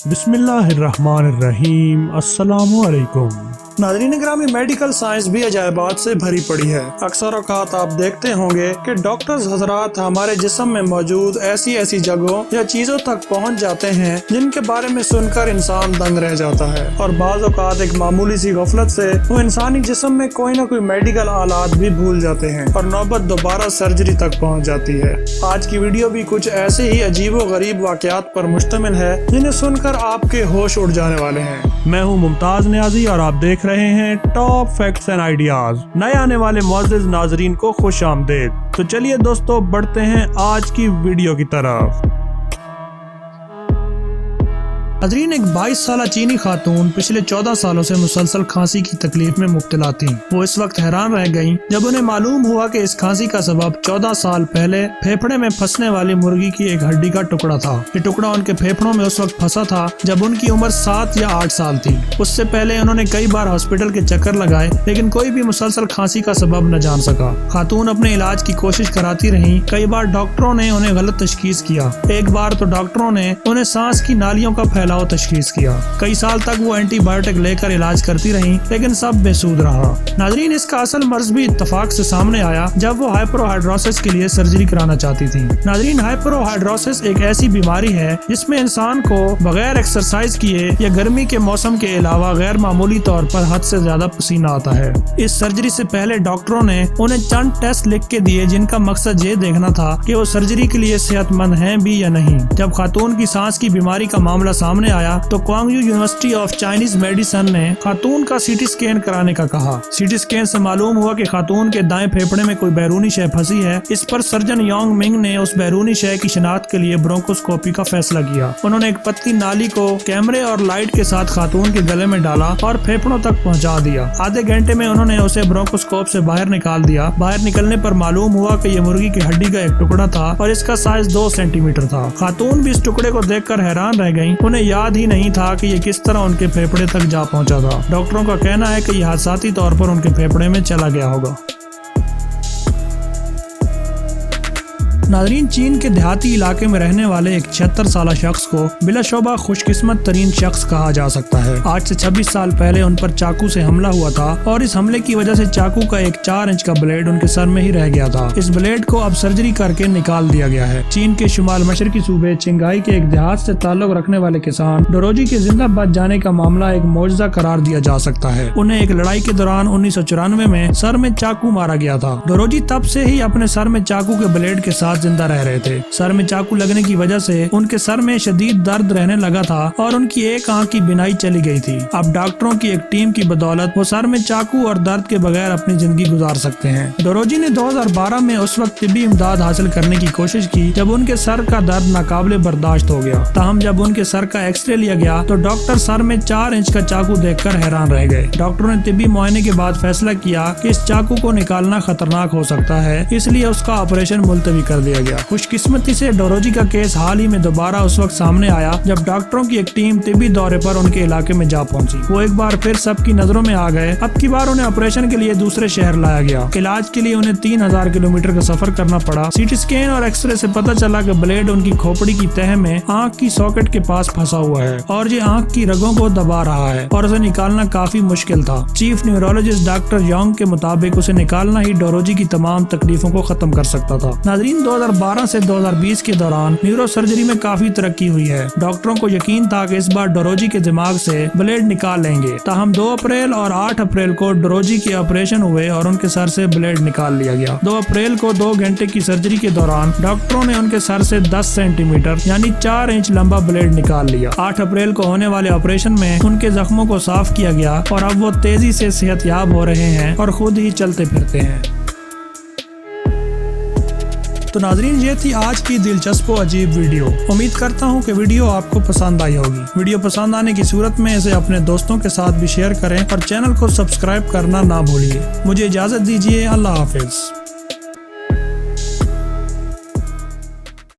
बिस्मिल्लाहिर्रहमानिर्रहीम। अस्सलामु अलैकुम। नाज़रीन ग्रामी, मेडिकल साइंस भी अजायबात से भरी पड़ी है। अक्सर औकात आप देखते होंगे कि डॉक्टर्स हजरात हमारे जिस्म में मौजूद ऐसी ऐसी जगहों या चीजों तक पहुंच जाते हैं जिनके बारे में सुनकर इंसान दंग रह जाता है, और बाज़ औकात एक मामूली सी गफलत से वो इंसानी जिस्म में कोई ना कोई मेडिकल आलात भी भूल जाते हैं और नौबत दोबारा सर्जरी तक पहुंच जाती है। आज की वीडियो भी कुछ ऐसे ही अजीबो गरीब वाकयात पर मुश्तमिल है जिन्हें सुनकर आपके होश उड़ जाने वाले हैं। मैं हूँ मुमताज नियाजी और आप देख रहे हैं टॉप फैक्ट्स एंड आइडियाज। नए आने वाले मुअज़्ज़िज़ नाजरीन को खुश आमदेद। तो चलिए दोस्तों, बढ़ते हैं आज की वीडियो की तरफ। नाज़रीन, एक 22 साल चीनी खातून पिछले 14 सालों से मुसलसल खांसी की तकलीफ में मुब्तला थी। वो इस वक्त हैरान रह गईं जब उन्हें मालूम हुआ कि इस खांसी का सबब 14 साल पहले फेफड़े में फंसने वाली मुर्गी की एक हड्डी का टुकड़ा था। ये टुकड़ा उनके फेफड़ों में उस वक्त फंसा था जब उनकी उम्र 7 या 8 साल थी। उससे पहले उन्होंने कई बार हॉस्पिटल के चक्कर लगाए, लेकिन कोई भी मुसलसल खांसी का सबब न जान सका। खातून अपने इलाज की कोशिश कराती रही। कई बार डॉक्टरों ने उन्हें गलत तशखीस किया। एक बार तो डॉक्टरों ने उन्हें सांस की नालियों का फैलाव तशखीस किया। कई साल तक वो एंटीबायोटिक लेकर इलाज करती रहीं, लेकिन सब बेसूद रहा। नाज़रीन, इसका असल मर्ज भी इत्तफाक से सामने आया जब वो हाइपरहाइड्रोसिस के लिए सर्जरी कराना चाहती थी। नाज़रीन, हाइपरहाइड्रोसिस एक ऐसी बीमारी है जिसमें इंसान को बगैर एक्सरसाइज किए या गर्मी के मौसम के अलावा गैर मामूली तौर पर हद से ज्यादा पसीना आता है। इस सर्जरी से पहले डॉक्टरों ने उन्हें चंद टेस्ट लिख के दिए जिनका मकसद ये देखना था कि वो सर्जरी के लिए सेहतमंद हैं भी या नहीं। जब खातून की सांस की बीमारी का मामला सामने आया तो क्वांगजू यूनिवर्सिटी ऑफ चाइनीज मेडिसिन ने खातून का सीटी स्कैन कराने का कहा। सीटी स्कैन से मालूम हुआ कि खातून के दाएं फेफड़े में कोई बैरूनी शय फंसी है। इस पर सर्जन योंग मिंग ने उस बैरूनी शय की शिनाख्त के लिए ब्रोंकोस्कोपी का फैसला किया। उन्होंने एक पतली नाली को कैमरे और लाइट के साथ खातून के गले में डाला और फेफड़ों तक पहुंचा दिया। आधे घंटे में उन्होंने उसे ब्रोंकोस्कोप से बाहर निकाल दिया। बाहर निकलने पर मालूम हुआ कि ये मुर्गी की हड्डी का एक टुकड़ा था और इसका साइज 2 सेंटीमीटर था। खातून भी इस टुकड़े को देखकर हैरान रह गईं। उन्हें याद ही नहीं था कि ये किस तरह उनके फेफड़े तक जा पहुंचा था। डॉक्टरों का कहना है कि यह हादसाती तौर पर उनके फेफड़े में चला गया होगा। नाज़रीन, चीन के देहाती इलाके में रहने वाले एक 76 साल शख्स को बिलाशुबा खुशकिस्मत तरीन शख्स कहा जा सकता है। आज से 26 साल पहले उन पर चाकू से हमला हुआ था और इस हमले की वजह से चाकू का एक 4 इंच का ब्लेड उनके सर में ही रह गया था। इस ब्लेड को अब सर्जरी करके निकाल दिया गया है। चीन के शुमाल मशरकी सूबे चिंगाई के एक देहात से ताल्लुक रखने वाले किसान डोरोजी के जिंदा बच जाने का मामला एक मौजज़ा करार दिया जा सकता है। उन्हें एक लड़ाई के दौरान 1994 में सर में चाकू मारा गया था। डोरोजी तब से ही अपने सर में चाकू के ब्लेड के साथ जिंदा रह रहे थे। सर में चाकू लगने की वजह से उनके सर में शदीद दर्द रहने लगा था और उनकी एक आंख की बिनाई चली गई थी। अब डॉक्टरों की एक टीम की बदौलत वो सर में चाकू और दर्द के बगैर अपनी जिंदगी गुजार सकते हैं। डोरोजी ने 2012 में उस वक्त तिब्बी इमदाद हासिल करने की कोशिश की जब उनके सर का दर्द नाकाबिले बर्दाश्त हो गया। ताहम जब उनके सर का एक्सरे लिया गया तो डॉक्टर सर में 4 इंच का चाकू देखकर हैरान रह गए। डॉक्टरों ने तिब्बी मुआयने के बाद फैसला किया कि इस चाकू को निकालना खतरनाक हो सकता है, इसलिए उसका ऑपरेशन मुलतवी कर दिया गया। खुशकिस्मती से डोरोजी का केस हाल ही में दोबारा उस वक्त सामने आया जब डॉक्टरों की एक टीम तिब्बी दौरे पर उनके इलाके में जा पहुंची। वो एक बार फिर सबकी नजरों में आ गए। अब की बार उन्हें ऑपरेशन के लिए दूसरे शहर लाया गया। इलाज के लिए उन्हें 3000 किलोमीटर का सफर करना पड़ा। सीटी स्कैन और एक्सरे से पता चला कि ब्लेड उनकी खोपड़ी की तह में आंख की सॉकेट के पास फंसा हुआ है और ये आंख की रगों को दबा रहा है और उसे निकालना काफी मुश्किल था। चीफ न्यूरोलॉजिस्ट डॉक्टर योंग के मुताबिक उसे निकालना ही डोरोजी की तमाम तकलीफों को खत्म कर सकता था। नाज़रीन, 2012 से 2020 के दौरान न्यूरो सर्जरी में काफी तरक्की हुई है। डॉक्टरों को यकीन था कि इस बार डोरोजी के दिमाग से ब्लेड निकाल लेंगे। ताहम 2 अप्रैल और 8 अप्रैल को डोरोजी के ऑपरेशन हुए और उनके सर से ब्लेड निकाल लिया गया। 2 अप्रैल को 2 घंटे की सर्जरी के दौरान डॉक्टरों ने उनके सर से 10 सेंटीमीटर यानी 4 इंच लंबा ब्लेड निकाल लिया। 8 अप्रैल को होने वाले ऑपरेशन में उनके जख्मों को साफ किया गया और अब वो तेजी से सेहतयाब हो रहे हैं और खुद ही चलते फिरते हैं। तो नाज़रीन, ये थी आज की दिलचस्प और अजीब वीडियो। उम्मीद करता हूँ कि वीडियो आपको पसंद आई होगी। वीडियो पसंद आने की सूरत में इसे अपने दोस्तों के साथ भी शेयर करें और चैनल को सब्सक्राइब करना ना भूलिए। मुझे इजाज़त दीजिए। अल्लाह हाफिज।